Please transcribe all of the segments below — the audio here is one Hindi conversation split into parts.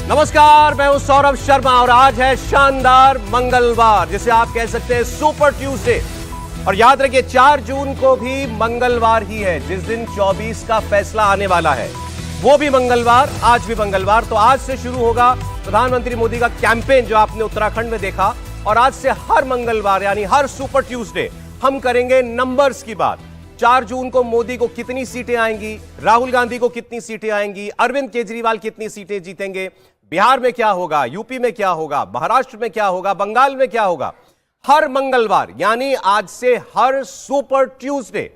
नमस्कार, मैं हूं सौरभ शर्मा और आज है शानदार मंगलवार, जिसे आप कह सकते हैं सुपर ट्यूसडे। और याद रखिए 4 जून को भी मंगलवार ही है, जिस दिन 24 का फैसला आने वाला है। वो भी मंगलवार, आज भी मंगलवार। तो आज से शुरू होगा प्रधानमंत्री मोदी का कैंपेन, जो आपने उत्तराखंड में देखा। और आज से हर मंगलवार यानी हर सुपर ट्यूसडे हम करेंगे नंबर्स की बात। 4 जून को मोदी को कितनी सीटें आएंगी, राहुल गांधी को कितनी सीटें आएंगी, अरविंद केजरीवाल कितनी सीटें जीतेंगे, बिहार में क्या होगा, यूपी में क्या होगा, महाराष्ट्र में क्या होगा, बंगाल में क्या होगा। हर मंगलवार यानी आज से हर सुपर ट्यूसडे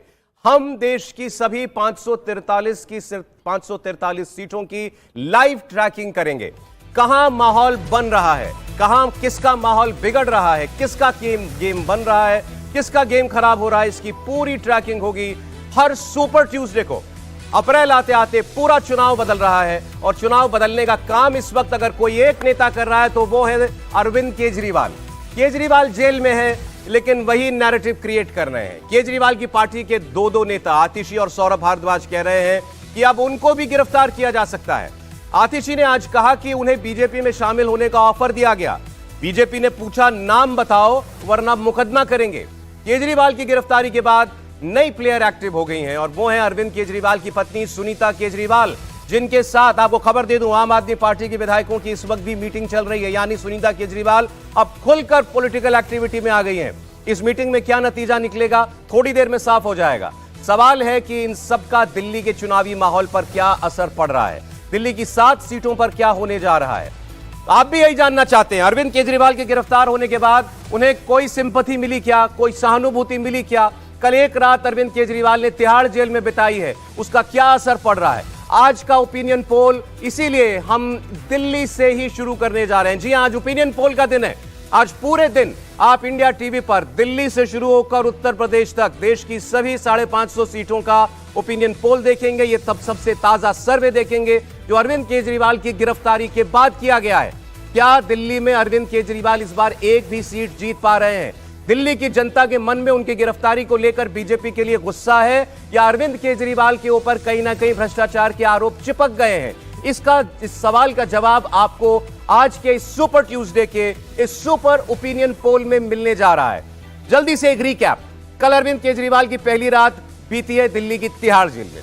हम देश की सभी 543 सीटों की लाइव ट्रैकिंग करेंगे। कहां माहौल बन रहा है, कहां किसका माहौल बिगड़ रहा है, किसका गेम बन रहा है, किसका गेम खराब हो रहा है, इसकी पूरी ट्रैकिंग होगी हर सुपर ट्यूसडे को। अप्रैल आते आते पूरा चुनाव बदल रहा है और चुनाव बदलने का काम इस वक्त अगर कोई एक नेता कर रहा है तो वो है अरविंद केजरीवाल। केजरीवाल जेल में है, लेकिन वही नैरेटिव क्रिएट कर रहे हैं। केजरीवाल की पार्टी के दो नेता आतिशी और सौरभ भारद्वाज कह रहे हैं कि अब उनको भी गिरफ्तार किया जा सकता है। आतिशी ने आज कहा कि उन्हें बीजेपी में शामिल होने का ऑफर दिया गया। बीजेपी ने पूछा नाम बताओ वरना मुकदमा करेंगे। केजरीवाल की गिरफ्तारी के बाद नई प्लेयर एक्टिव हो गई हैं और वो हैं अरविंद केजरीवाल की पत्नी सुनीता केजरीवाल, जिनके साथ आपको खबर दे दूं, आम आदमी पार्टी के विधायकों की इस वक्त भी मीटिंग चल रही है। यानी सुनीता केजरीवाल अब खुलकर पॉलिटिकल एक्टिविटी में आ गई हैं। इस मीटिंग में क्या नतीजा निकलेगा थोड़ी देर में साफ हो जाएगा। सवाल है कि इन सबका दिल्ली के चुनावी माहौल पर क्या असर पड़ रहा है, दिल्ली की 7 सीटों पर क्या होने जा रहा है। आप भी यही जानना चाहते हैं। अरविंद केजरीवाल के गिरफ्तार होने के बाद उन्हें कोई सिंपैथी मिली क्या, कोई सहानुभूति मिली क्या? कल एक रात अरविंद केजरीवाल ने तिहाड़ जेल में बिताई है, उसका क्या असर पड़ रहा है? आज का ओपिनियन पोल, इसीलिए हम दिल्ली से ही शुरू करने जा रहे हैं। जी आज ओपिनियन पोल का दिन है। आज पूरे दिन आप इंडिया टीवी पर दिल्ली से शुरू होकर उत्तर प्रदेश तक देश की सभी 550 सीटों का ओपिनियन पोल देखेंगे। ये तब सबसे ताजा सर्वे देखेंगे जो अरविंद केजरीवाल की गिरफ्तारी के बाद किया गया है। क्या दिल्ली में अरविंद केजरीवाल इस बार एक भी सीट जीत पा रहे हैं? दिल्ली की जनता के मन में उनकी गिरफ्तारी को लेकर बीजेपी के लिए गुस्सा है या अरविंद केजरीवाल के ऊपर कहीं ना कहीं भ्रष्टाचार के आरोप चिपक गए हैं? इस सवाल का जवाब आपको आज के इस सुपर ट्यूसडे के इस सुपर ओपिनियन पोल में मिलने जा रहा है। जल्दी से एक रिकैप। कल अरविंद केजरीवाल की पहली रात बीती है दिल्ली की तिहाड़ जेल में।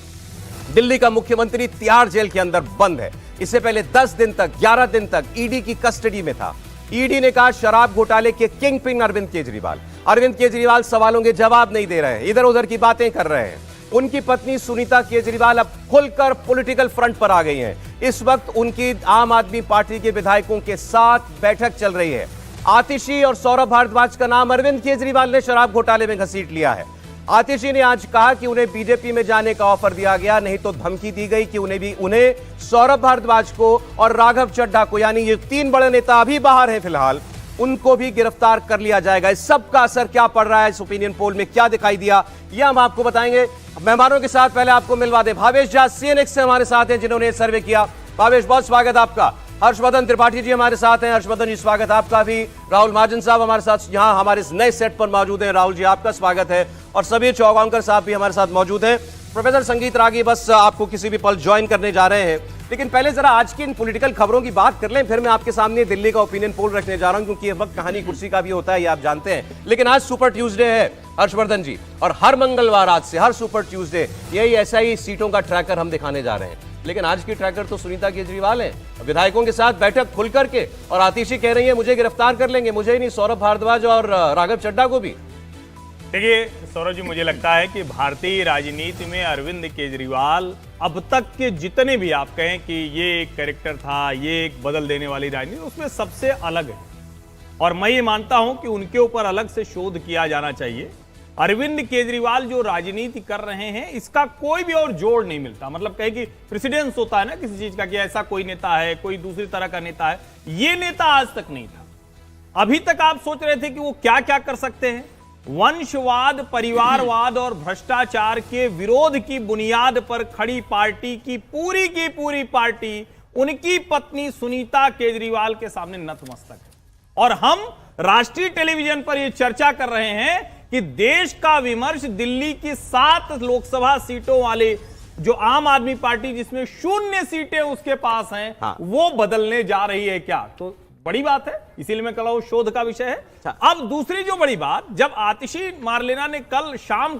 दिल्ली का मुख्यमंत्री तिहाड़ जेल के अंदर बंद है। इससे पहले 10 दिन तक, 11 दिन तक ईडी की कस्टडी में था। ईडी ने कहा शराब घोटाले के किंग पिन अरविंद केजरीवाल। अरविंद केजरीवाल सवालों के जवाब नहीं दे रहे हैं, इधर उधर की बातें कर रहे हैं। उनकी पत्नी सुनीता केजरीवाल अब खुलकर पॉलिटिकल फ्रंट पर आ गई हैं। इस वक्त उनकी आम आदमी पार्टी के विधायकों के साथ बैठक चल रही है। आतिशी और सौरभ भारद्वाज का नाम अरविंद केजरीवाल ने शराब घोटाले में घसीट लिया है। आतिशी ने आज कहा कि उन्हें बीजेपी में जाने का ऑफर दिया गया, नहीं तो धमकी दी गई कि उन्हें सौरभ भारद्वाज को और राघव चड्ढा को, यानी ये 3 बड़े नेता अभी बाहर हैं फिलहाल, उनको भी गिरफ्तार कर लिया जाएगा। इस सब का असर क्या पड़ रहा है, इस ओपिनियन पोल में क्या दिखाई दिया, यह हम आपको बताएंगे। मेहमानों के साथ पहले आपको मिलवा दे भावेश झा सीएनएक्स से हमारे साथ हैं, जिन्होंने सर्वे किया। भावेश, बहुत स्वागत आपका। हर्षवर्धन त्रिपाठी जी हमारे साथ हैं। हर्षवर्धन जी स्वागत आपका भी। राहुल महाजन साहब हमारे साथ यहाँ हमारे इस नए सेट पर मौजूद हैं। राहुल जी आपका स्वागत है। और सभी चौगांवकर साहब भी हमारे साथ मौजूद हैं। प्रोफेसर संगीत रागी बस आपको किसी भी पल ज्वाइन करने जा रहे हैं, लेकिन पहले जरा आज की इन पॉलिटिकल खबरों की बात कर लें, फिर मैं आपके सामने दिल्ली का ओपिनियन पोल रखने जा रहा हूं, क्योंकि ये वक्त कहानी कुर्सी का भी होता है, ये आप जानते हैं। लेकिन आज सुपर ट्यूसडे है हर्षवर्धन जी, और हर मंगलवार आज से हर सुपर ट्यूसडे यही ऐसा ही सीटों का ट्रैकर हम दिखाने जा रहे हैं। लेकिन आज की ट्रैकर तो सुनीता केजरीवाल है, विधायकों के साथ बैठक खुल करके, और आतिशी कह रही है मुझे गिरफ्तार कर लेंगे, मुझे ही नहीं सौरभ भारद्वाज और राघव चड्ढा को भी। देखिए सौरभ जी, मुझे लगता है कि भारतीय राजनीति में अरविंद केजरीवाल अब तक के जितने भी आप कहें कि ये एक कैरेक्टर था, ये एक बदल देने वाली राजनीति, उसमें सबसे अलग है। और मैं ये मानता हूं कि उनके ऊपर अलग से शोध किया जाना चाहिए। अरविंद केजरीवाल जो राजनीति कर रहे हैं, इसका कोई भी और जोड़ नहीं मिलता। मतलब कहे कि प्रेसिडेंस होता है ना किसी चीज का, कि ऐसा कोई नेता है, कोई दूसरी तरह का नेता है, ये नेता आज तक नहीं था। अभी तक आप सोच रहे थे कि वो क्या क्या कर सकते हैं। वंशवाद, परिवारवाद और भ्रष्टाचार के विरोध की बुनियाद पर खड़ी पार्टी की पूरी पार्टी उनकी पत्नी सुनीता केजरीवाल के सामने नतमस्तक है। और हम राष्ट्रीय टेलीविजन पर यह चर्चा कर रहे हैं कि देश का विमर्श दिल्ली की 7 लोकसभा सीटों वाले जो आम आदमी पार्टी जिसमें 0 सीटें उसके पास हैं, हाँ। वो बदलने जा रही है क्या? तो बड़ी बात है, इसीलिए मैं कह रहा हूं शोध का विषय है। अब दूसरी जो बड़ी बात, जब आतिशी मार्लेना ने कल शाम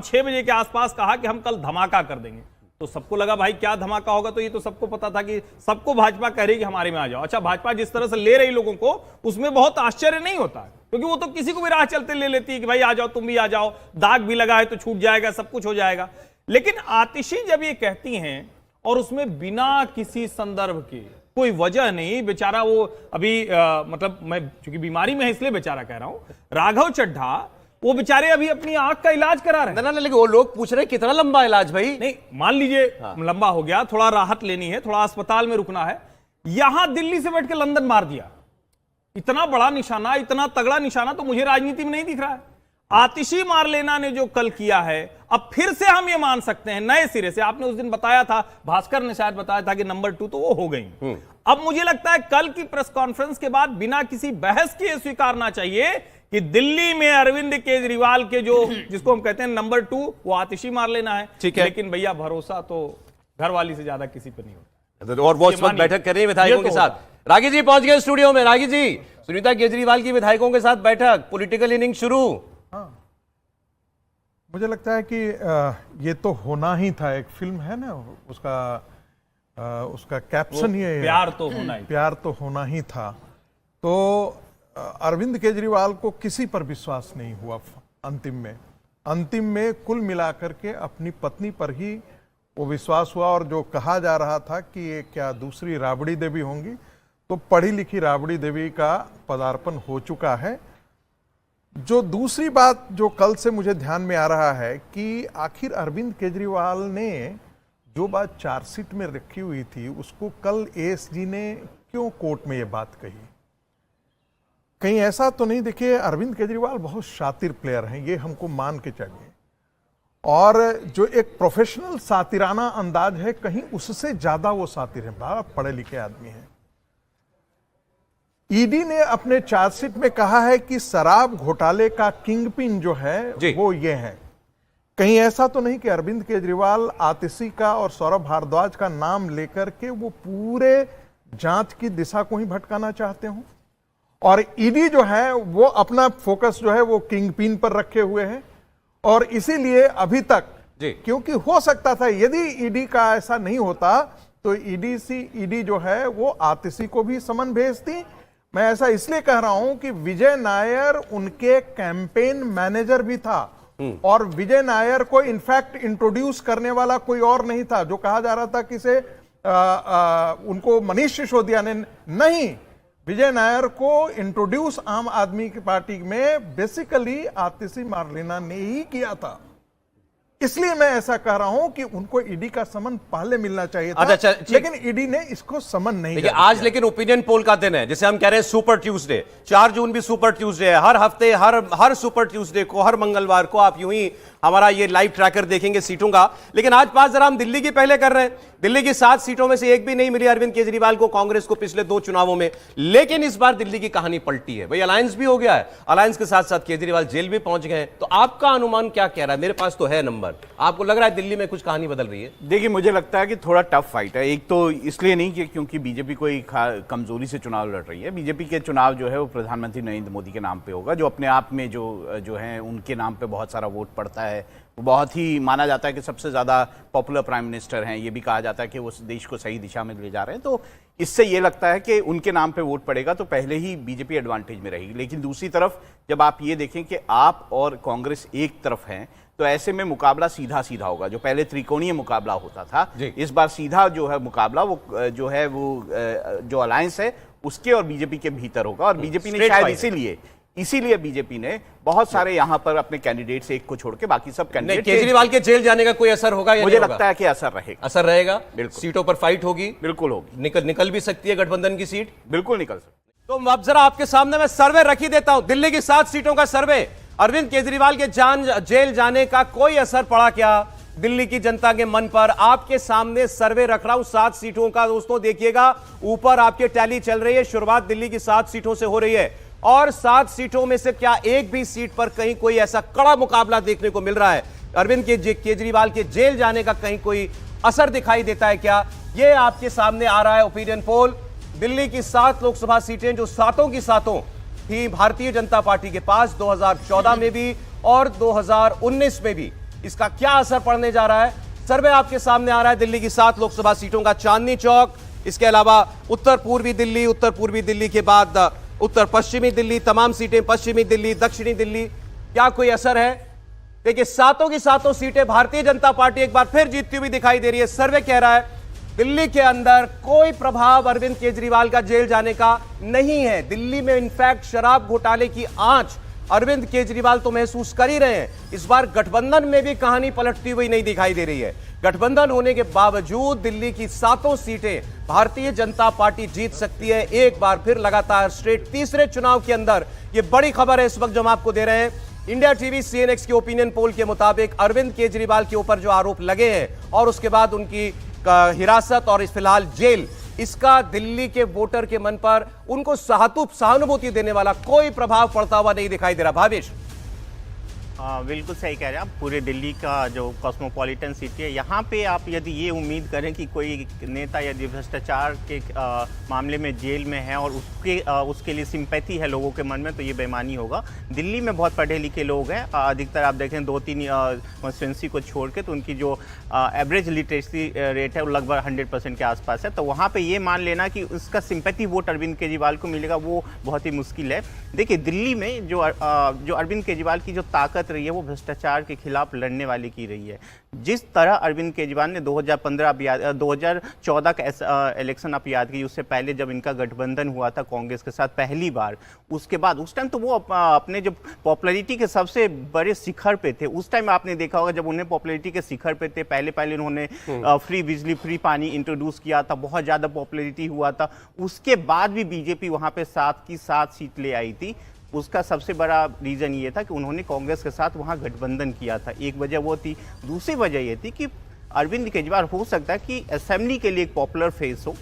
6 बजे के आसपास कहा कि हम कल धमाका कर देंगे, तो सबको लगा भाई क्या धमाका होगा, तो ये तो सबको पता था कि सबको भाजपा कह रही कि हमारे में आ जाओ। अच्छा, भाजपा जिस तरह से ले रही लोगों को, उसमें बहुत आश्चर्य नहीं होता, क्योंकि वो तो किसी को भी राह चलते ले लेती है कि भाई आ जाओ, तुम भी आ जाओ, दाग भी लगा है तो छूट जाएगा, सब कुछ हो जाएगा। लेकिन आतिशी जब ये कहती हैं और उसमें बिना किसी संदर्भ के, कोई वजह नहीं, बेचारा वो अभी मतलब मैं चूंकि बीमारी में है इसलिए बेचारा कह रहा हूं, राघव चड्ढा वो बेचारे अभी अपनी आंख का इलाज करा रहे हैं। ना लेकिन वो लोग पूछ रहे हैं कितना लंबा इलाज भाई? नहीं, मान लीजिए लंबा हो गया, थोड़ा राहत लेनी है, थोड़ा अस्पताल में रुकना है, यहां दिल्ली से बैठ के लंदन मार दिया। इतना बड़ा निशाना, इतना तगड़ा निशाना तो मुझे राजनीति में नहीं दिख रहा है। आतिशी मार्लेना ने जो कल किया है, अब फिर से हम ये मान सकते हैं नए सिरे से। आपने उस दिन बताया था, भास्कर ने शायद बताया था कि नंबर 2 तो वो हो गई। अब मुझे लगता है कल की प्रेस कॉन्फ्रेंस के बाद बिना किसी बहस के स्वीकारना चाहिए कि दिल्ली में अरविंद केजरीवाल के जो जिसको हम कहते हैं नंबर 2, वो आतिशी मार्लेना है। ठीक है, लेकिन भैया भरोसा तो घर वाली से ज्यादा किसी पर नहीं होता। और वो इस वक्त बैठक कर रही है विधायकों के साथ। रागी जी पहुंच गए स्टूडियो में। रागी जी, सुनीता केजरीवाल की विधायकों के साथ बैठक, पॉलिटिकल इनिंग शुरू। हाँ, मुझे लगता है कि ये तो होना ही था। एक फिल्म है ना, उसका कैप्शन ये है, प्यार तो होना ही, प्यार तो होना ही था। तो अरविंद केजरीवाल को किसी पर विश्वास नहीं हुआ। अंतिम में कुल मिलाकर के अपनी पत्नी पर ही वो विश्वास हुआ। और जो कहा जा रहा था कि ये क्या दूसरी राबड़ी देवी होंगी, तो पढ़ी लिखी राबड़ी देवी का पदार्पण हो चुका है। जो दूसरी बात जो कल से मुझे ध्यान में आ रहा है कि आखिर अरविंद केजरीवाल ने जो बात चार्जशीट में रखी हुई थी, उसको कल एएसजी ने क्यों कोर्ट में ये बात कही? कहीं ऐसा तो नहीं? देखिए, अरविंद केजरीवाल बहुत शातिर प्लेयर हैं, ये हमको मान के चाहिए। और जो एक प्रोफेशनल सातिराना अंदाज है, कहीं उससे ज्यादा वो सातिर हैं, बड़ा पढ़े लिखे आदमी हैं। ईडी ने अपने चार्जशीट में कहा है कि शराब घोटाले का किंगपिन जो है वो ये है। कहीं ऐसा तो नहीं कि अरविंद केजरीवाल आतिशी का और सौरभ भारद्वाज का नाम लेकर के वो पूरे जांच की दिशा को ही भटकाना चाहते हो? और ईडी जो है वो अपना फोकस जो है वो किंगपिन पर रखे हुए है। और इसीलिए अभी तक, क्योंकि हो सकता था यदि ईडी का ऐसा नहीं होता तो ईडी जो है वो आतिशी को भी समन भेजती। मैं ऐसा इसलिए कह रहा हूं कि विजय नायर उनके कैंपेन मैनेजर भी था, और विजय नायर को इनफैक्ट इंट्रोड्यूस करने वाला कोई और नहीं था। जो कहा जा रहा था कि से उनको मनीष सिसोदिया ने, नहीं, विजय नायर को इंट्रोड्यूस आम आदमी की पार्टी में बेसिकली आतिशी मार्लेना ने ही किया था। इसलिए मैं ऐसा कह रहा हूं कि उनको ईडी का समन पहले मिलना चाहिए था। अच्छा, लेकिन ईडी ने इसको समन नहीं किया। आज लेकिन ओपिनियन पोल का दिन है, जिसे हम कह रहे हैं सुपर ट्यूसडे। 4 जून भी सुपर ट्यूसडे है। हर हफ्ते हर सुपर ट्यूसडे को, हर मंगलवार को आप यूं ही हमारा ये लाइव ट्रैकर देखेंगे सीटों का। लेकिन आज बात जरा हम दिल्ली की पहले कर रहे हैं। दिल्ली की 7 सीटों में से एक भी नहीं मिली अरविंद केजरीवाल को, कांग्रेस को, पिछले 2 चुनावों में। लेकिन इस बार दिल्ली की कहानी पलटी है भाई, अलायंस भी हो गया है। अलायंस के साथ साथ केजरीवाल जेल भी पहुंच गए। तो आपका अनुमान क्या कह रहा है? मेरे पास तो है नंबर, आपको लग रहा है दिल्ली में कुछ कहानी बदल रही है? देखिए, मुझे लगता है कि थोड़ा टफ फाइट है। एक तो इसलिए नहीं कि क्योंकि बीजेपी कोई कमजोरी से चुनाव लड़ रही है। बीजेपी के चुनाव जो है वो प्रधानमंत्री नरेंद्र मोदी के नाम पे होगा, जो अपने आप में जो है उनके नाम पे बहुत सारा वोट पड़ता है। वो बहुत ही माना जाता है कि सबसे ज़्यादा पॉपुलर प्राइम मिनिस्टर हैं। ये भी कहा जाता है कि वो देश को सही दिशा में ले जा रहे हैं। तो इससे ये लगता है कि उनके नाम पे वोट पड़ेगा तो पहले ही बीजेपी एडवांटेज में रहेगी। लेकिन दूसरी तरफ जब आप ये देखें कि आप और कांग्रेस एक तरफ हैं, तो ऐसे में मुकाबला सीधा सीधा होगा। जो पहले त्रिकोणीय मुकाबला होता था, इस बार सीधा जो है मुकाबला वो जो है वो जो अलायंस है उसके और बीजेपी के भीतर होगा। और बीजेपी ने शायद इसीलिए बीजेपी ने बहुत सारे यहां पर अपने कैंडिडेट्स एक को छोड़ के बाकी सब कैंडिडेट। केजरीवाल के जेल जाने का कोई असर होगा? मुझे लगता है कि असर रहेगा। बिल्कुल। सीटों पर फाइट होगी? बिल्कुल होगी। निकल भी सकती है गठबंधन की सीट? बिल्कुल निकल सकती। तो अब जरा आपके सामने मैं सर्वे रख ही देता हूं। दिल्ली की 7 सीटों का सर्वे, अरविंद केजरीवाल के जेल जाने का कोई असर पड़ा क्या दिल्ली की जनता के मन पर? आपके सामने सर्वे रख रहा हूं 7 सीटों का। दोस्तों देखिएगा, ऊपर आपके टैली चल रही है। शुरुआत दिल्ली की 7 सीटों से हो रही है, और 7 सीटों में से क्या एक भी सीट पर कहीं कोई ऐसा कड़ा मुकाबला देखने को मिल रहा है अरविंद केजरीवाल के जेल जाने का कहीं कोई असर दिखाई देता है क्या? ये आपके सामने आ रहा है ओपिनियन पोल। दिल्ली की 7 लोकसभा सीटें जो सातों की सातों थी भारतीय जनता पार्टी के पास 2014 में भी और 2019 में भी, इसका क्या असर पड़ने जा रहा है? सर्वे आपके सामने आ रहा है दिल्ली की 7 लोकसभा सीटों का। चांदनी चौक, इसके अलावा उत्तर पूर्वी दिल्ली के बाद उत्तर पश्चिमी दिल्ली, तमाम सीटें पश्चिमी दिल्ली, दक्षिणी दिल्ली, क्या कोई असर है? देखिए, सातों की सातों सीटें भारतीय जनता पार्टी एक बार फिर जीतती हुई दिखाई दे रही है। सर्वे कह रहा है दिल्ली के अंदर कोई प्रभाव अरविंद केजरीवाल का जेल जाने का नहीं है। दिल्ली में इनफैक्ट शराब घोटाले की आंच अरविंद केजरीवाल तो महसूस कर ही रहे हैं। इस बार गठबंधन में भी कहानी पलटती हुई नहीं दिखाई दे रही है। गठबंधन होने के बावजूद दिल्ली की 7 सीटें भारतीय जनता पार्टी जीत सकती है एक बार फिर लगातार स्ट्रेट तीसरे चुनाव के अंदर। यह बड़ी खबर है इस वक्त जो हम आपको दे रहे हैं। इंडिया टीवी सीएनएक्स के ओपिनियन पोल के मुताबिक अरविंद केजरीवाल के ऊपर जो आरोप लगे हैं और उसके बाद उनकी हिरासत और फिलहाल जेल, इसका दिल्ली के वोटर के मन पर उनको सहानुभूति देने वाला कोई प्रभाव पड़ता हुआ नहीं दिखाई दे रहा। भावेश, बिल्कुल सही कह रहे हैं आप। पूरे दिल्ली का जो कॉस्मोपॉलिटन सिटी है, यहाँ पे आप यदि ये उम्मीद करें कि कोई नेता यदि भ्रष्टाचार के मामले में जेल में है और उसके लिए सिंपैथी है लोगों के मन में, तो ये बेईमानी होगा। दिल्ली में बहुत पढ़े लिखे लोग हैं, अधिकतर आप देखें 2-3 कॉन्स्टिट्यूंसी को छोड़ के, तो उनकी जो एवरेज लिटरेसी रेट है वो लगभग 100% के आसपास है। तो वहाँ पर ये मान लेना कि उसका सिंपैथी वोट अरविंद केजरीवाल को मिलेगा, वो बहुत ही मुश्किल है। देखिए, दिल्ली में जो अरविंद केजरीवाल की जो ताकत रही है वो भ्रष्टाचार के खिलाफ लड़ने वाली की रही है। जिस तरह अरविंद केजरीवाल ने 2014 का इलेक्शन आप याद कीजिए, उससे पहले जब इनका गठबंधन हुआ था कांग्रेस के साथ पहली बार, उसके बाद उस टाइम तो वो अपने जब पॉपुलैरिटी के सबसे बड़े शिखर पे थे। उस टाइम आपने देखा होगा जब उन्हें पॉपुलैरिटी के शिखर पे थे, पहले उन्होंने फ्री बिजली फ्री पानी इंट्रोड्यूस किया था, बहुत ज्यादा पॉपुलैरिटी हुआ था। उसके बाद भी बीजेपी वहां पे 7 की 7 सीट ले आई थी। उसका सबसे बड़ा रीज़न ये था कि उन्होंने कांग्रेस के साथ वहाँ गठबंधन किया था, एक वजह वो थी। दूसरी वजह ये थी कि अरविंद केजरीवाल हो सकता है कि असेंबली के लिए एक पॉपुलर फेस हो,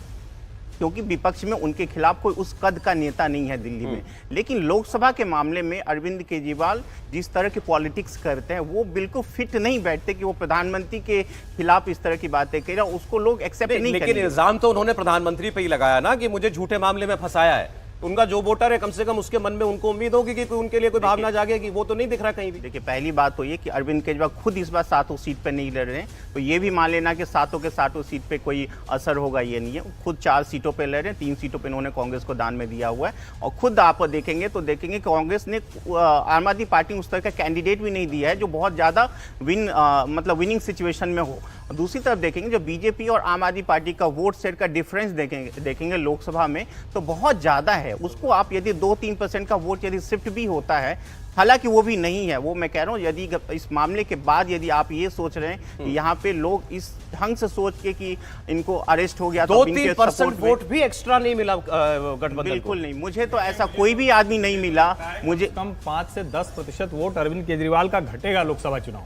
क्योंकि विपक्ष में उनके खिलाफ कोई उस कद का नेता नहीं है दिल्ली में। लेकिन लोकसभा के मामले में अरविंद केजरीवाल जिस तरह की पॉलिटिक्स करते हैं वो बिल्कुल फिट नहीं बैठते कि वो प्रधानमंत्री के खिलाफ इस तरह की बातें कह रहे हैं, उसको लोग एक्सेप्ट नहीं करेंगे। लेकिन इल्जाम तो उन्होंने प्रधानमंत्री पे ही लगाया ना कि मुझे झूठे मामले में फंसाया है। उनका जो वोटर है कम से कम उसके मन में उनको उम्मीद होगी कि उनके लिए कोई भावना जागेगी, वो तो नहीं दिख रहा कहीं भी। देखिए, पहली बात तो ये कि अरविंद केजरीवाल खुद इस बार 7 सीट पे नहीं लड़ रहे हैं, तो ये भी मान लेना कि 7 के 7 सीट पे कोई असर होगा ये नहीं है। खुद 4 सीटों पे लड़ रहे हैं, 3 सीटों पे इन्होंने कांग्रेस को दान में दिया हुआ है। और खुद आप देखेंगे तो देखेंगे कांग्रेस ने आम आदमी पार्टी उस तरह का कैंडिडेट भी नहीं दिया है जो बहुत ज्यादा विनिंग सिचुएशन में हो। दूसरी तरफ देखेंगे जो बीजेपी और आम आदमी पार्टी का वोट शेयर का डिफरेंस देखेंगे लोकसभा में, तो बहुत ज्यादा है। उसको आप यदि 2-3% का वोट यदि शिफ्ट भी होता है, हालांकि वो भी नहीं है, वो मैं कह रहा हूँ यदि इस मामले के बाद यदि आप ये सोच रहे हैं कि यहाँ पे लोग इस ढंग से सोच के कि इनको अरेस्ट हो गया, 2-3% वोट भी एक्स्ट्रा नहीं मिला गठबंधन। बिल्कुल नहीं, मुझे तो ऐसा कोई भी आदमी नहीं मिला। मुझे कम 5 से 10% वोट अरविंद केजरीवाल का घटेगा लोकसभा चुनाव।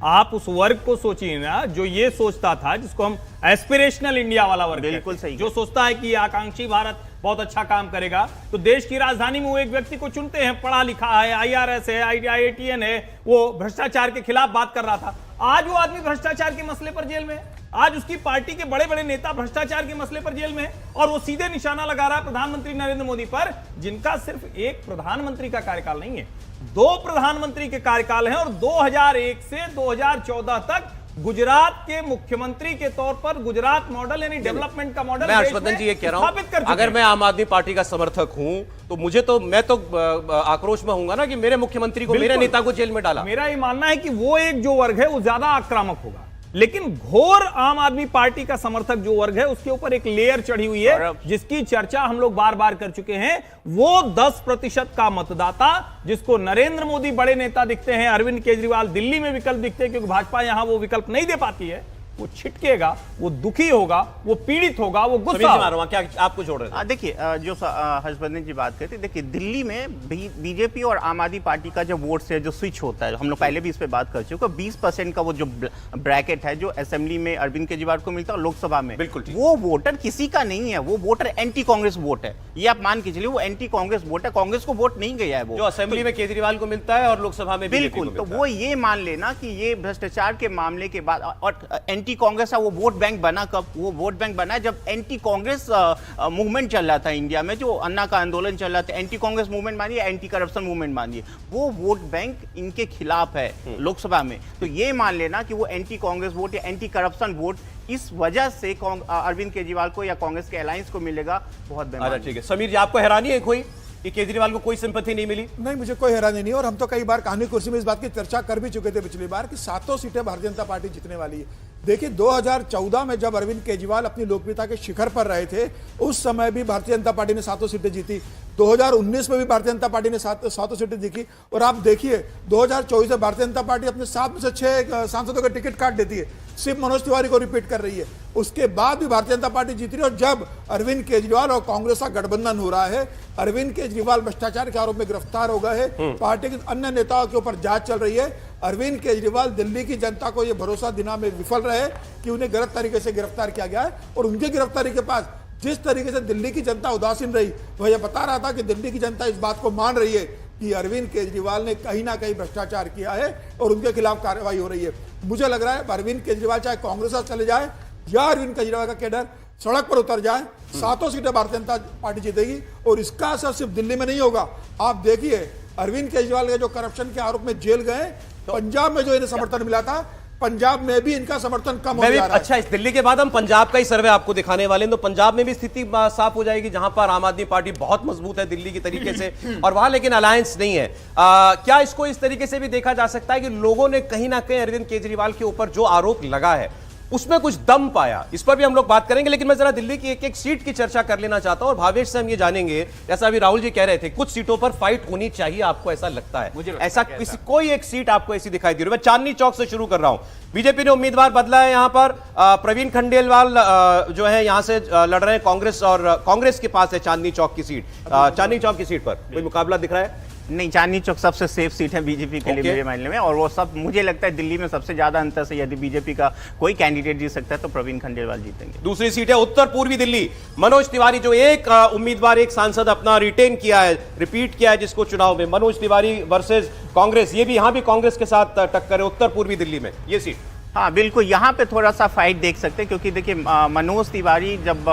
आप उस वर्ग को सोचिए ना जो ये सोचता था, जिसको हम एस्पिरेशनल इंडिया वाला वर्ग, बिल्कुल सही, जो सोचता है कि आकांक्षी भारत बहुत अच्छा काम करेगा। तो देश की राजधानी में वो एक व्यक्ति को चुनते हैं, पढ़ा लिखा है, IRS है, IITN है, वो भ्रष्टाचार के खिलाफ बात कर रहा था। आज वो आदमी भ्रष्टाचार के मसले पर जेल में है। आज उसकी पार्टी के बड़े बड़े नेता भ्रष्टाचार के मसले पर जेल में है और वो सीधे निशाना लगा रहा है प्रधानमंत्री नरेंद्र मोदी पर, जिनका सिर्फ एक प्रधानमंत्री का कार्यकाल नहीं है, 2 प्रधानमंत्री के कार्यकाल हैं। और 2001 से 2014 तक गुजरात के मुख्यमंत्री के तौर पर गुजरात मॉडल यानी डेवलपमेंट का मॉडल मैं हर्षवर्धन जी ये कह रहा हूं, अगर मैं आम आदमी पार्टी का समर्थक हूं तो मैं तो आक्रोश में होऊंगा ना कि मेरे मुख्यमंत्री को, मेरे नेता को जेल में डाला। मेरा ये मानना है कि वो एक जो वर्ग है वो ज्यादा आक्रामक होगा, लेकिन घोर आम आदमी पार्टी का समर्थक जो वर्ग है उसके ऊपर एक लेयर चढ़ी हुई है, जिसकी चर्चा हम लोग बार बार कर चुके हैं। वो 10% का मतदाता जिसको नरेंद्र मोदी बड़े नेता दिखते हैं, अरविंद केजरीवाल दिल्ली में विकल्प दिखते हैं क्योंकि भाजपा यहां वो विकल्प नहीं दे पाती है, वो छिटकेगा, वो दुखी होगा, वो पीड़ित होगा, वो गुस्सा होगा। क्या आप कुछ जोड़ रहे थे? देखिए, जो हर्षवर्धन जी बात करते, देखिए दिल्ली में बीजेपी और आम आदमी पार्टी का जो वोट से जो स्विच होता है, हम लोग पहले भी इस पे बात कर चुके, 20% का वो जो ब्रैकेट है जो असेंबली में अरविंद केजरीवाल को मिलता है और लोकसभा में, बिल्कुल ठीक। वो वोटर किसी का नहीं है, वो वोटर एंटी कांग्रेस वोट है। ये आप मान के चलिए, वो एंटी कांग्रेस वोट है, कांग्रेस को वोट नहीं गया है वो, जो असेंबली में केजरीवाल को मिलता है और लोकसभा में बिल्कुल। तो वो ये मान लेना कि ये भ्रष्टाचार के मामले के बाद, और एंटी कांग्रेस का वो वोट बैंक बना कब? वो वोट बैंक बना जब एंटी कांग्रेस मूवमेंट चल रहा था इंडिया में, जो अन्ना का आंदोलन चल रहा था। एंटी कांग्रेस मूवमेंट मानिए, एंटी करप्शन मूवमेंट मानिए, वो वोट बैंक इनके खिलाफ है लोकसभा में। तो ये मान लेना कि वो एंटी कांग्रेस वोट या एंटी करप्शन वोट इस वजह से अरविंद केजरीवाल को या कांग्रेस के अलायंस को मिलेगा, बहुत बेमानी। ठीक है। समीर जी, आपको हैरानी है कोई कि केजरीवाल को कोई सिंपैथी नहीं मिली? नहीं, मुझे कोई हैरानी नहीं, और हम तो कई बार कानूनी कुर्सी में इस बात की चर्चा कर भी चुके थे पिछली बार कि 7 सीटें भारतीय जनता पार्टी जीतने वाली है। देखिए, 2014 में जब अरविंद केजरीवाल अपनी लोकप्रियता के शिखर पर रहे थे, उस समय भी भारतीय जनता पार्टी ने 7 सीटें जीती। 2019 में भी भारतीय जनता पार्टी ने 7 सीटें जीती। और आप देखिए 2024 में भारतीय जनता पार्टी अपने 7 में से 6 सांसदों का टिकट काट देती है, सिर्फ मनोज तिवारी को रिपीट कर रही है। उसके बाद भी भारतीय जनता पार्टी जीत रही है। और जब अरविंद केजरीवाल और कांग्रेस का गठबंधन हो रहा है, अरविंद केजरीवाल भ्रष्टाचार के आरोप में गिरफ्तार हो गए हैं, पार्टी के अन्य नेताओं के ऊपर जांच चल रही है। अरविंद केजरीवाल दिल्ली की जनता को यह भरोसा दिलाने में विफल रहे कि उन्हें गलत तरीके से गिरफ्तार किया गया है। और उनकी गिरफ्तारी के पास जिस तरीके से दिल्ली की जनता उदासीन रही, वह यह बता रहा था कि दिल्ली की जनता इस बात को मान रही है कि अरविंद केजरीवाल ने कहीं ना कहीं भ्रष्टाचार किया है और उनके खिलाफ कार्रवाई हो रही है। मुझे लग रहा है अरविंद केजरीवाल चाहे कांग्रेस से चले जाए या अरविंद केजरीवाल का कैडर सड़क पर उतर जाए, 7 सीटें भारतीय जनता पार्टी जीतेगी। और इसका असर सिर्फ दिल्ली में नहीं होगा। आप देखिए, अरविंद केजरीवाल के जो करप्शन के आरोप में जेल गए, पंजाब में जो इन्हें समर्थन मिला था, पंजाब में भी इनका समर्थन कम हो जा रहा है। अच्छा, इस दिल्ली के बाद हम पंजाब का ही सर्वे आपको दिखाने वाले हैं, तो पंजाब में भी स्थिति साफ हो जाएगी, जहां पर आम आदमी पार्टी बहुत मजबूत है दिल्ली की तरीके से, और वहां लेकिन अलायंस नहीं है। क्या इसको इस तरीके से भी देखा जा सकता है कि लोगों ने कहीं ना कहीं अरविंद केजरीवाल के ऊपर जो आरोप लगा है उसमें कुछ दम पाया? इस पर भी हम लोग बात करेंगे, लेकिन मैं जरा दिल्ली की एक एक सीट की चर्चा कर लेना चाहता हूं। और भावेश से हम ये जानेंगे, जैसा अभी राहुल जी कह रहे थे, कुछ सीटों पर फाइट होनी चाहिए, आपको ऐसा लगता है? मुझे ऐसा किसी कोई एक सीट आपको ऐसी दिखाई दे रही है? मैं चांदनी चौक से शुरू कर रहा हूं। बीजेपी ने उम्मीदवार बदला है यहां पर, प्रवीण खंडेलवाल जो है यहां से लड़ रहे हैं कांग्रेस, और कांग्रेस के पास है चांदनी चौक की सीट। चांदनी चौक की सीट पर कोई मुकाबला दिख रहा है? नहीं, चांदनी चौक सबसे सेफ सीट है बीजेपी के लिए मेरे मामले में। और वो सब, मुझे लगता है दिल्ली में सबसे ज्यादा अंतर से यदि बीजेपी का कोई कैंडिडेट जीत सकता है तो प्रवीण खंडेलवाल जीतेंगे। दूसरी सीट है उत्तर पूर्वी दिल्ली। मनोज तिवारी जो एक उम्मीदवार, एक सांसद अपना रिटेन किया है, रिपीट किया है जिसको चुनाव में, मनोज तिवारी वर्सेस कांग्रेस, ये भी यहां भी कांग्रेस के साथ टक्कर है उत्तर पूर्वी दिल्ली में, ये सीट। हाँ बिल्कुल, यहाँ पे थोड़ा सा फाइट देख सकते हैं, क्योंकि देखिए मनोज तिवारी जब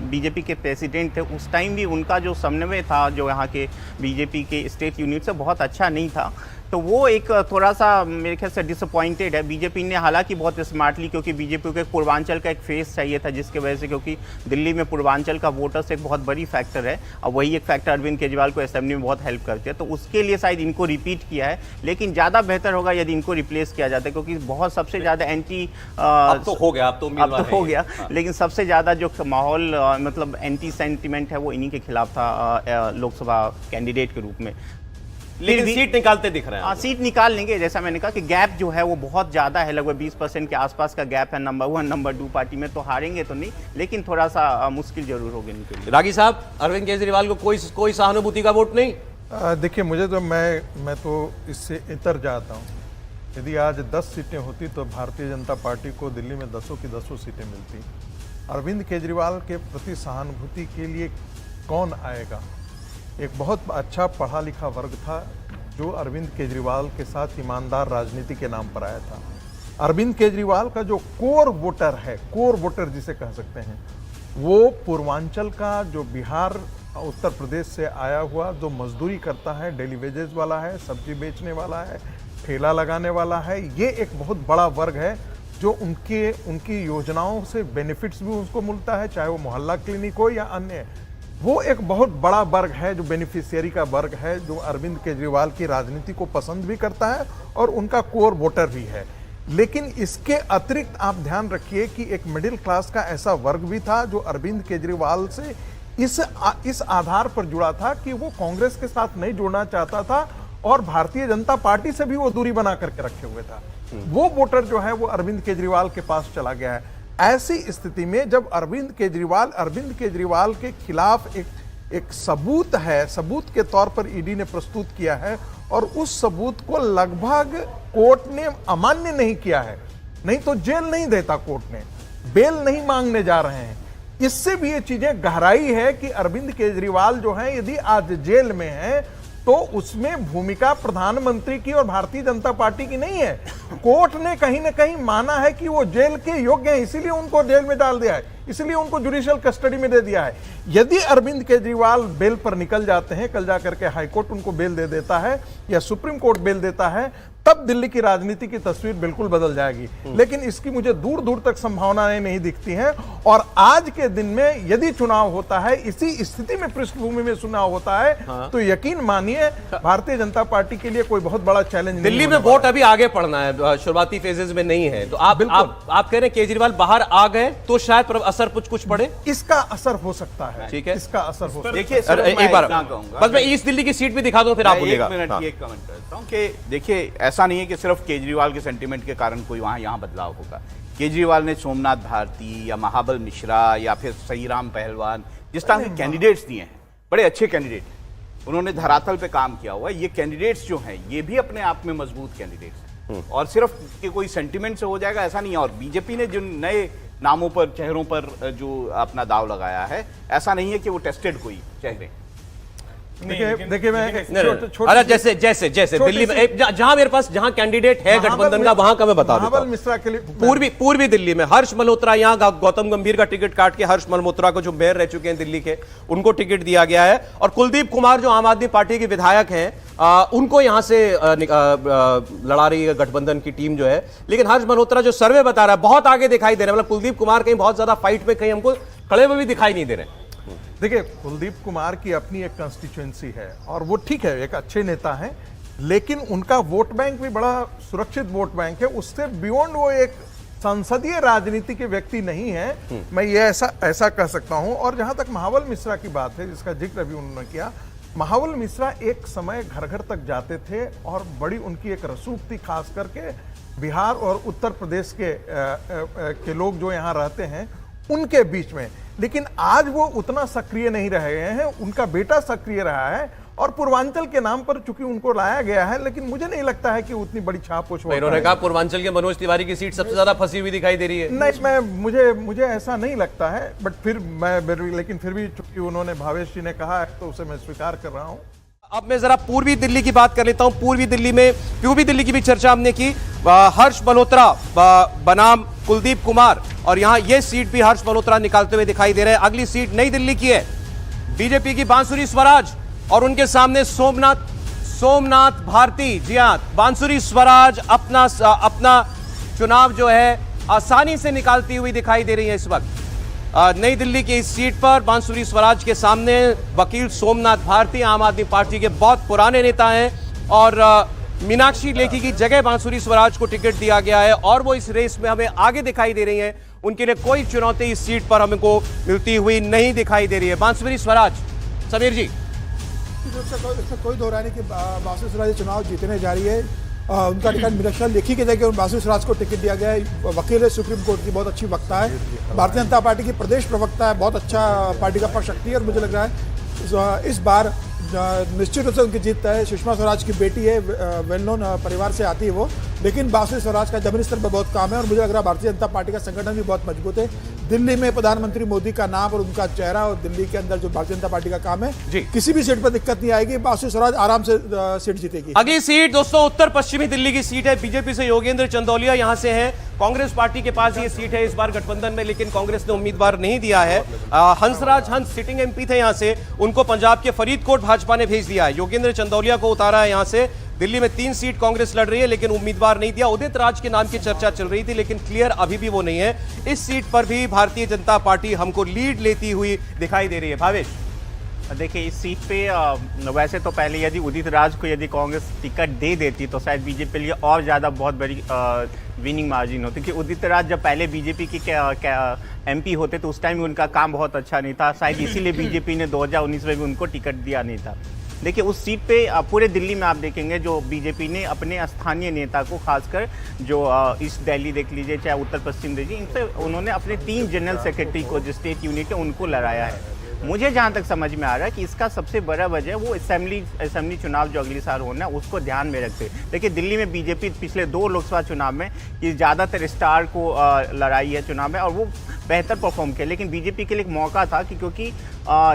बीजेपी के प्रेसिडेंट थे उस टाइम भी उनका जो समन्वय था जो यहाँ के बीजेपी के स्टेट यूनिट से बहुत अच्छा नहीं था। तो वो एक थोड़ा सा मेरे ख्याल से डिसअपॉइंटेड है। बीजेपी ने हालांकि बहुत स्मार्टली, क्योंकि बीजेपी को एक पूर्वांचल का एक फेस चाहिए था, जिसके वजह से, क्योंकि दिल्ली में पूर्वांचल का वोटर्स एक बहुत बड़ी फैक्टर है और वही एक फैक्टर अरविंद केजरीवाल को असेंबली में बहुत हेल्प करती है। तो उसके लिए शायद इनको रिपीट किया है, लेकिन ज़्यादा बेहतर होगा यदि इनको रिप्लेस किया जाता है, क्योंकि बहुत सबसे ज़्यादा एंटी अब तो हो गया, अब तो हो गया, लेकिन सबसे ज़्यादा जो माहौल मतलब एंटी सेंटिमेंट है वो इन्हीं के खिलाफ था लोकसभा कैंडिडेट के रूप में। लेकिन सीट निकालते दिख रहे हैं। हाँ, सीट निकाल लेंगे। जैसा मैंने कहा कि गैप जो है वो बहुत ज्यादा है, लगभग 20% के आसपास का गैप है नंबर 1 नंबर 2 पार्टी में। तो हारेंगे तो नहीं, लेकिन थोड़ा सा मुश्किल जरूर होगी इनके लिए। रागी साहब, अरविंद केजरीवाल को कोई सहानुभूति का वोट नहीं? देखिए, मुझे तो मैं तो इससे इतर जाता हूँ। यदि आज 10 सीटें होती तो भारतीय जनता पार्टी को दिल्ली में 10 की 10 सीटें मिलती। अरविंद केजरीवाल के प्रति सहानुभूति के लिए कौन आएगा? एक बहुत अच्छा पढ़ा लिखा वर्ग था जो अरविंद केजरीवाल के साथ ईमानदार राजनीति के नाम पर आया था। अरविंद केजरीवाल का जो कोर वोटर है, कोर वोटर जिसे कह सकते हैं, वो पूर्वांचल का, जो बिहार उत्तर प्रदेश से आया हुआ, जो मजदूरी करता है, डेली वेजेस वाला है, सब्जी बेचने वाला है, ठेला लगाने वाला है, ये एक बहुत बड़ा वर्ग है जो उनकी योजनाओं से बेनिफिट्स भी उसको मिलता है, चाहे वो मोहल्ला क्लिनिक हो या अन्य। वो एक बहुत बड़ा वर्ग है जो बेनिफिशियरी का वर्ग है, जो अरविंद केजरीवाल की राजनीति को पसंद भी करता है और उनका कोर वोटर भी है। लेकिन इसके अतिरिक्त आप ध्यान रखिए कि एक मिडिल क्लास का ऐसा वर्ग भी था जो अरविंद केजरीवाल से इस आधार पर जुड़ा था कि वो कांग्रेस के साथ नहीं जुड़ना चाहता था और भारतीय जनता पार्टी से भी वो दूरी बना करके रखे हुए था। वो वोटर जो है वो अरविंद केजरीवाल के पास चला गया है। ऐसी स्थिति में जब अरविंद केजरीवाल के खिलाफ एक सबूत है, सबूत के तौर पर ईडी ने प्रस्तुत किया है और उस सबूत को लगभग कोर्ट ने अमान्य नहीं किया है, नहीं तो जेल नहीं देता कोर्ट ने, बेल नहीं मांगने जा रहे हैं। इससे भी ये चीजें गहराई है कि अरविंद केजरीवाल जो है यदि आज जेल में है तो उसमें भूमिका प्रधानमंत्री की और भारतीय जनता पार्टी की नहीं है। कोर्ट ने कहीं ना कहीं माना है कि वो जेल के योग्य हैं, इसीलिए उनको जेल में डाल दिया है, इसलिए उनको जुडिशियल कस्टडी में दे दिया है। यदि अरविंद केजरीवाल बेल पर निकल जाते हैं, कल जाकर के हाईकोर्ट उनको बेल दे देता है या सुप्रीम कोर्ट बेल देता है, तब दिल्ली की राजनीति की तस्वीर बिल्कुल बदल जाएगी। लेकिन इसकी मुझे दूर दूर तक संभावनाएं नहीं दिखती हैं। और आज के दिन में यदि चुनाव होता है, इसी स्थिति में पृष्ठभूमि में चुनाव होता है, तो यकीन मानिए भारतीय जनता पार्टी के लिए कोई बहुत बड़ा चैलेंज दिल्ली में वोट अभी आगे पड़ना है, शुरुआती फेजेस में नहीं है। तो आप कह रहे हैं केजरीवाल बाहर आ गए तो शायद असर कुछ पड़े, इसका असर हो सकता है। ठीक है, इसका असर हो सकता है। देखिए एक बार बस मैं ईस्ट दिल्ली की सीट भी दिखा दूं, फिर आप बोलिएगा। एक मिनट ये कमेंट करता हूं कि देखिए ऐसा नहीं है कि सिर्फ केजरीवाल के सेंटीमेंट के कारण कोई यहाँ बदलाव होगा। केजरीवाल ने सोमनाथ भारती या महाबल मिश्रा या फिर सहीराम पहलवान जिस तरह के कैंडिडेट्स दिए हैं, बड़े अच्छे कैंडिडेट, उन्होंने धरातल पे काम किया हुआ है। ये कैंडिडेट्स जो हैं ये भी अपने आप में मजबूत कैंडिडेट्स हैं और सिर्फ कि कोई सेंटीमेंट से हो जाएगा ऐसा नहीं है। और बीजेपी ने जो नए नामों पर, चेहरों पर जो अपना दाव लगाया है, ऐसा नहीं है कि वो टेस्टेड कोई चेहरे। देखिए मैं अरे जैसे दिल्ली में जहां मेरे पास जहां कैंडिडेट है गठबंधन का, वहां का मैं बता देता हूं। मिश्रा के लिए पूर्वी दिल्ली में हर्ष मल्होत्रा, यहां गौतम गंभीर का टिकट काट के हर्ष मल्होत्रा को, जो मेयर रह चुके हैं दिल्ली के, उनको टिकट दिया गया है। और कुलदीप कुमार जो आम आदमी पार्टी के विधायक हैं, उनको यहां से लड़ा रही है गठबंधन की टीम जो है। लेकिन हर्ष मल्होत्रा जो सर्वे बता रहा है बहुत आगे दिखाई दे रहा है, मतलब कुलदीप कुमार कहीं बहुत ज्यादा फाइट में कहीं हमको खड़े हुए भी दिखाई नहीं दे रहे। देखिए कुलदीप कुमार की अपनी एक कंस्टिट्यूएंसी है और वो ठीक है, एक अच्छे नेता हैं, लेकिन उनका वोट बैंक भी बड़ा सुरक्षित वोट बैंक है। उससे बियॉन्ड वो एक संसदीय राजनीति के व्यक्ति नहीं है, मैं ये ऐसा कह सकता हूं। और जहां तक महाबल मिश्रा की बात है, जिसका जिक्र अभी उन्होंने किया, महाबल मिश्रा एक समय घर घर तक जाते थे और बड़ी उनकी एक रसूख थी, खास करके बिहार और उत्तर प्रदेश के लोग जो यहाँ रहते हैं उनके बीच में। लेकिन आज वो उतना सक्रिय नहीं रहे हैं, उनका बेटा सक्रिय रहा है और पूर्वांचल के नाम पर चूंकि उनको लाया गया है, लेकिन मुझे नहीं लगता है कि उतनी बड़ी छाप वो छोड़। इन्होंने कहा पूर्वांचल के मनोज तिवारी की सीट सबसे ज्यादा फंसी हुई दिखाई दे रही है। नहीं, मुझे ऐसा नहीं लगता है, बट लेकिन फिर भी चूंकि उन्होंने भावेश जी ने कहा है तो उसे मैं स्वीकार कर रहा हूं। अब मैं जरा पूर्वी दिल्ली की बात कर लेता हूं। पूर्वी दिल्ली की भी चर्चा हमने की। हर्ष मल्होत्रा बनाम कुलदीप कुमार, और यहां ये सीट भी हर्ष मल्होत्रा निकालते हुए दिखाई दे रहे हैं। अगली सीट नई दिल्ली की है, बीजेपी की बांसुरी स्वराज, और उनके सामने सोमनाथ भारती। जी हां, बांसुरी स्वराज अपना चुनाव जो है आसानी से निकालती हुई दिखाई दे रही है इस वक्त। नई दिल्ली की इस सीट पर बांसुरी स्वराज के सामने वकील सोमनाथ भारती, आम आदमी पार्टी के बहुत पुराने नेता हैं, और मीनाक्षी लेखी की जगह बांसुरी स्वराज को टिकट दिया गया है और वो इस रेस में हमें आगे दिखाई दे रही हैं। उनके लिए कोई चुनौती इस सीट पर हमको मिलती हुई नहीं दिखाई दे रही है। बांसुरी स्वराज, समीर जी। इसमें कोई दो राय नहीं कि बांसुरी स्वराज चुनाव जीतने जा रही है। उनका टिकट मीनाक्षी लेखी की जगह बांसुरी स्वराज को टिकट दिया गया है। वकील है, सुप्रीम कोर्ट की, बहुत अच्छी वक्ता है, भारतीय जनता पार्टी की प्रदेश प्रवक्ता है, बहुत अच्छा पार्टी का शक्ति है। और मुझे लग रहा है इस बार निश्चित रूप से उनकी जीत है। सुषमा स्वराज की बेटी है, वेल नोन परिवार से आती है वो, लेकिन बांसुरी स्वराज का जमीनी स्तर पर बहुत काम है और मुझे लग रहा है भारतीय जनता पार्टी का संगठन भी बहुत मजबूत है। दिल्ली में प्रधानमंत्री मोदी का नाम और उनका चेहरा और दिल्ली के अंदर जो भारतीय जनता पार्टी का काम है, किसी भी सीट पर दिक्कत नहीं आएगी। बांसुरी स्वराज आराम से सीट जीतेगी। अगली सीट दोस्तों उत्तर पश्चिमी दिल्ली की सीट है। बीजेपी से योगेंद्र चंदौलिया यहां से हैं, कांग्रेस पार्टी के पास ये सीट है इस बार गठबंधन में, लेकिन कांग्रेस ने उम्मीदवार नहीं दिया है। हंसराज हंस सिटिंग एमपी थे यहां से, उनको पंजाब के फरीदकोट भाजपा ने भेज दिया है। योगेंद्र चंदौलिया को उतारा है यहां से। दिल्ली में 3 सीट कांग्रेस लड़ रही है, लेकिन उम्मीदवार नहीं दिया। उदित राज के नाम की चर्चा चल रही थी, लेकिन क्लियर अभी भी वो नहीं है। इस सीट पर भी भारतीय जनता पार्टी हमको लीड लेती हुई दिखाई दे रही है। भावेश, देखिए इस सीट पे वैसे तो पहले यदि उदित राज को यदि कांग्रेस टिकट दे देती तो शायद बीजेपी के लिए और ज़्यादा बहुत बड़ी विनिंग मार्जिन होती, क्योंकि उदित राज जब पहले बीजेपी की एमपी होते तो उस टाइम उनका काम बहुत अच्छा नहीं था, शायद इसीलिए बीजेपी ने 2019 में भी उनको टिकट दिया नहीं था। देखिए उस सीट पे पूरे दिल्ली में आप देखेंगे जो बीजेपी ने अपने स्थानीय नेता को, खासकर जो ईस्ट दिल्ली देख लीजिए चाहे उत्तर पश्चिम देखिए, इनसे उन्होंने अपने 3 जनरल सेक्रेटरी को जो स्टेट यूनिट है उनको लड़ाया है। मुझे जहाँ तक समझ में आ रहा है कि इसका सबसे बड़ा वजह वो असेंबली चुनाव जो अगले साल होना है उसको ध्यान में रखते। देखिए दिल्ली में बीजेपी पिछले 2 लोकसभा चुनाव में कि ज़्यादातर स्टार को लड़ाई है चुनाव में और वो बेहतर परफॉर्म किया, लेकिन बीजेपी के लिए एक मौका था कि क्योंकि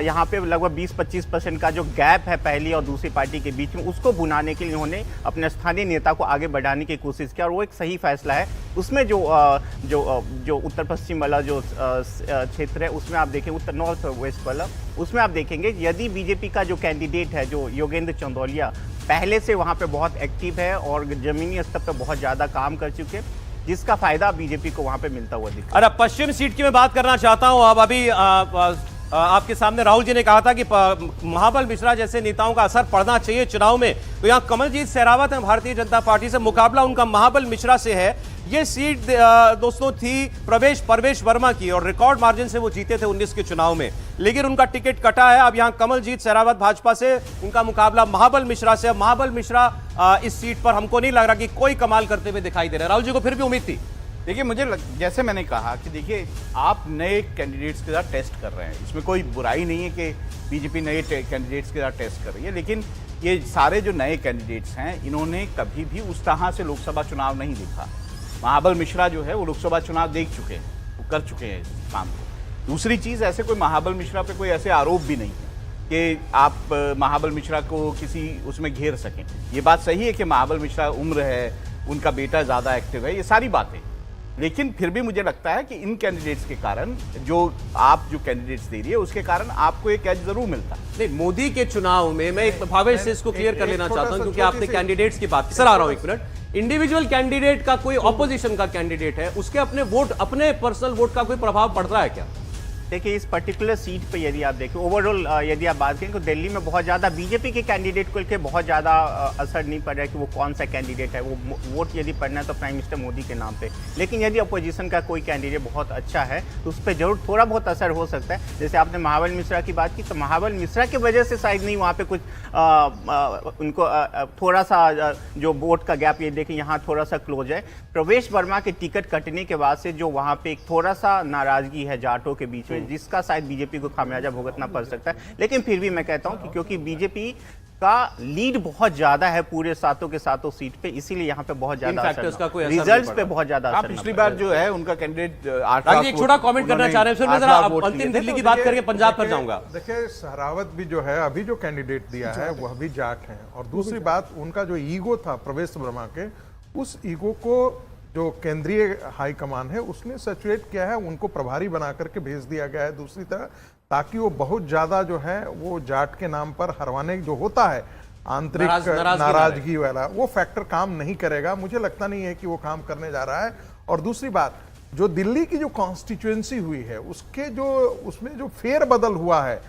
यहाँ पे लगभग 20-25% का जो गैप है पहली और दूसरी पार्टी के बीच में, उसको भुनाने के लिए उन्होंने अपने स्थानीय नेता को आगे बढ़ाने की कोशिश की और वो एक सही फैसला है। उसमें जो उत्तर पश्चिम वाला जो क्षेत्र है उसमें आप देखें, उत्तर नॉर्थ वेस्ट वाला, उसमें आप देखेंगे यदि बीजेपी का जो कैंडिडेट है जो योगेंद्र चंदौलिया पहले से वहाँ पे बहुत एक्टिव है और जमीनी स्तर पर बहुत ज़्यादा काम कर चुके हैं, जिसका फायदा बीजेपी को वहां पे मिलता हुआ दिखता है। अरे पश्चिम सीट की मैं बात करना चाहता हूं। अब अभी आपके सामने राहुल जी ने कहा था कि महाबल मिश्रा जैसे नेताओं का असर पड़ना चाहिए चुनाव में, तो यहां कमलजीत शेरावत हैं भारतीय जनता पार्टी से, मुकाबला उनका महाबल मिश्रा से है। ये सीट दोस्तों थी परवेश वर्मा की और रिकॉर्ड मार्जिन से वो जीते थे 19 के चुनाव में, लेकिन उनका टिकट कटा है। अब यहां कमलजीत शेरावत भाजपा से, उनका मुकाबला महाबल मिश्रा से। महाबल मिश्रा इस सीट पर हमको नहीं लग रहा कि कोई कमाल करते हुए दिखाई दे रहा है। राहुल जी को फिर भी उम्मीद थी। देखिए जैसे मैंने कहा कि देखिए आप नए कैंडिडेट्स के साथ टेस्ट कर रहे हैं, इसमें कोई बुराई नहीं है कि बीजेपी नए कैंडिडेट्स के साथ टेस्ट कर रही है, लेकिन ये सारे जो नए कैंडिडेट्स हैं इन्होंने कभी भी उस तरह से लोकसभा चुनाव नहीं देखा। महाबल मिश्रा जो है वो लोकसभा चुनाव देख चुके हैं, वो कर चुके हैं इस काम को। दूसरी चीज़, ऐसे कोई महाबल मिश्रा पे कोई ऐसे आरोप भी नहीं है कि आप महाबल मिश्रा को किसी उसमें घेर सकें। ये बात सही है कि महाबल मिश्रा उम्र है, उनका बेटा ज़्यादा एक्टिव है, ये सारी बातें, लेकिन फिर भी मुझे लगता है कि इन कैंडिडेट्स के कारण जो कैंडिडेट्स दे रही है उसके कारण आपको एक एज जरूर मिलता है। नहीं, मोदी के चुनाव में मैं एक भावेश से इसको क्लियर कर लेना चाहता हूं क्योंकि आपने कैंडिडेट्स की बात की। सर आ रहा हूं एक मिनट। इंडिविजुअल कैंडिडेट का कोई ऑपोजिशन का कैंडिडेट है, उसके अपने वोट, अपने पर्सनल वोट का कोई प्रभाव पड़ रहा है क्या? देखिए इस पर्टिकुलर सीट पे यदि आप देखें ओवरऑल यदि आप बात करें तो दिल्ली में बहुत ज़्यादा बीजेपी के कैंडिडेट को लेकर बहुत ज़्यादा असर नहीं पड़ रहा है कि वो कौन सा कैंडिडेट है। वो वोट यदि पड़ना है तो प्राइम मिनिस्टर मोदी के नाम पे, लेकिन यदि अपोजिशन का कोई कैंडिडेट बहुत अच्छा है तो उस पर जरूर थोड़ा बहुत असर हो सकता है। जैसे आपने महाबल मिश्रा की बात की, तो महाबल मिश्रा की वजह से शायद नहीं वहाँ पर कुछ उनको थोड़ा सा जो वोट का गैप ये देखें यहाँ थोड़ा सा क्लोज है। प्रवेश वर्मा के टिकट कटने के बाद से जो वहाँ पे एक थोड़ा सा नाराजगी है जाटों के बीच में, जिसका शायद बीजेपी को खामियाजा भुगतना पड़ सकता है। लेकिन फिर भी मैं कहता हूं कि क्योंकि बीजेपी का लीड बहुत ज्यादा है पूरे सातों के सातों सीट पे, इसीलिए यहाँ पे बहुत ज्यादा रिजल्ट्स पे बहुत ज्यादा असर। पिछली बार जो है उनका कैंडिडेट एक छोटा कमेंट करना चाह रहे हैं, अंतिम दिल्ली की बात करके पंजाब पर जाऊंगा। देखिए शेरावत भी जो है अभी जो कैंडिडेट दिया है वह भी जाट है, और दूसरी बात उनका जो ईगो था प्रवेश वर्मा के, उस ईगो को जो केंद्रीय हाईकमान है उसने सैचुरेट किया है, उनको प्रभारी बना करके भेज दिया गया है दूसरी तरह, ताकि वो बहुत ज्यादा जो है वो जाट के नाम पर हरवाने जो होता है आंतरिक नाराजगी वाला वो फैक्टर काम नहीं करेगा। मुझे लगता नहीं है कि वो काम करने जा रहा है। और दूसरी बात, जो दिल्ली की जो कॉन्स्टिट्यूएंसी हुई है उसमें जो फेर बदल हुआ है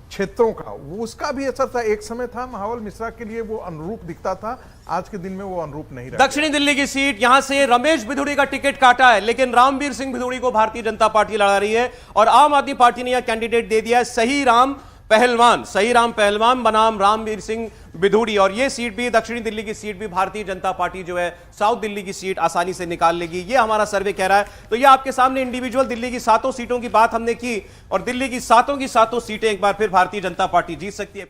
क्षेत्रों का, वो उसका भी असर था। एक समय था महाबल मिश्रा के लिए वो अनुरूप दिखता था, आज के दिन में वो अनुरूप नहीं रहा। दक्षिणी दिल्ली की सीट, यहां से रमेश भिदुड़ी का टिकट काटा है, लेकिन रामवीर सिंह भिदुड़ी को भारतीय जनता पार्टी लड़ा रही है और आम आदमी पार्टी ने यह कैंडिडेट दे दिया है सही राम पहलवान बनाम रामवीर सिंह भिदुड़ी। और यह सीट भी, दक्षिणी दिल्ली की सीट भी भारतीय जनता पार्टी जो है साउथ दिल्ली की सीट आसानी से निकाल लेगी, यह हमारा सर्वे कह रहा है। तो यह आपके सामने इंडिविजुअल दिल्ली की 7 सीटों की बात हमने की और दिल्ली की 7 सीटें एक बार फिर भारतीय जनता पार्टी जीत सकती है।